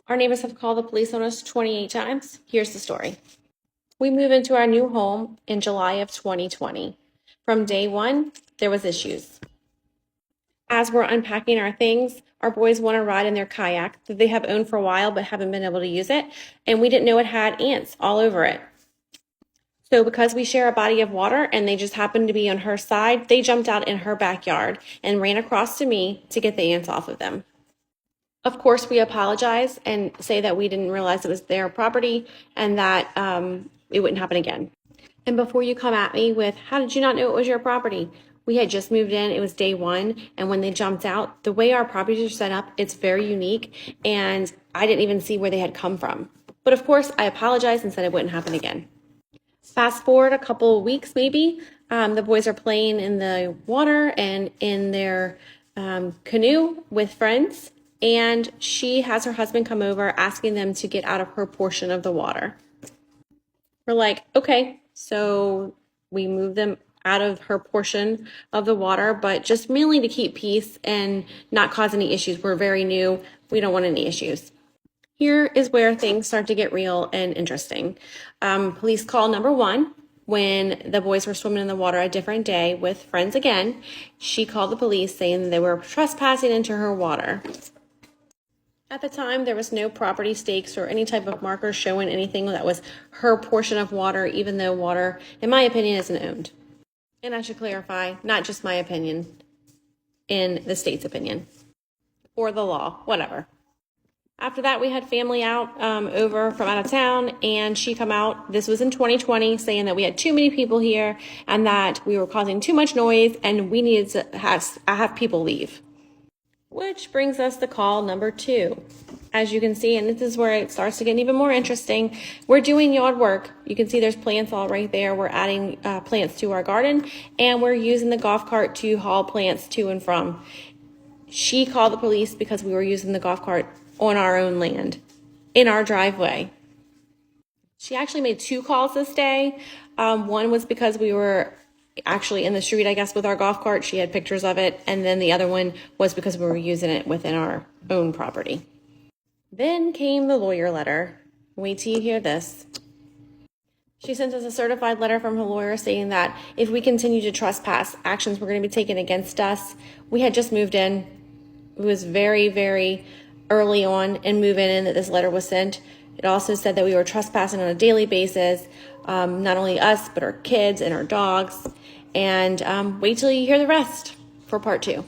Our neighbors have called the police on us 28 times. Here's the story. We moved into our new home in July of 2020. From day one, there was issues. As we're unpacking our things, our boys want to ride in their kayak that they have owned for a while but haven't been able to use it, and we didn't know it had ants all over it. So because we share a body of water and they just happened to be on her side, they jumped out in her backyard and ran across to me to get the ants off of them. Of course, we apologize and say that we didn't realize it was their property and that it wouldn't happen again. And before you come at me with, how did you not know it was your property? We had just moved in, it was day one, and when they jumped out, the way our properties are set up, it's very unique, and I didn't even see where they had come from. But of course, I apologized and said it wouldn't happen again. Fast forward a couple of weeks maybe, the boys are playing in the water and in their canoe with friends, and she has her husband come over asking them to get out of her portion of the water. We're like, okay, so we move them out of her portion of the water, but just mainly to keep peace and not cause any issues. We're very new. We don't want any issues. Here is where things start to get real and interesting. Police call number one, when the boys were swimming in the water a different day with friends again, she called the police saying that they were trespassing into her water. At the time, there was no property stakes or any type of marker showing anything that was her portion of water, even though water, in my opinion, isn't owned. And I should clarify, not just my opinion, in the state's opinion, or the law, whatever. After that, we had family out over from out of town, and she come out, this was in 2020, saying that we had too many people here and that we were causing too much noise and we needed to have people leave. Which brings us to call number two. As you can see, and this is where it starts to get even more interesting, we're doing yard work. You can see there's plants all right there. We're adding plants to our garden, and we're using the golf cart to haul plants to and from. She called the police because we were using the golf cart on our own land, in our driveway. She actually made two calls this day. One was because we were actually in the street, I guess, with our golf cart. She had pictures of it. And then the other one was because we were using it within our own property. Then came the lawyer letter. Wait till you hear this. She sent us a certified letter from her lawyer saying that if we continue to trespass, actions were going to be taken against us. We had just moved in. It was very, very early on in moving in that this letter was sent. It also said that we were trespassing on a daily basis, not only us, but our kids and our dogs. And wait till you hear the rest for part two.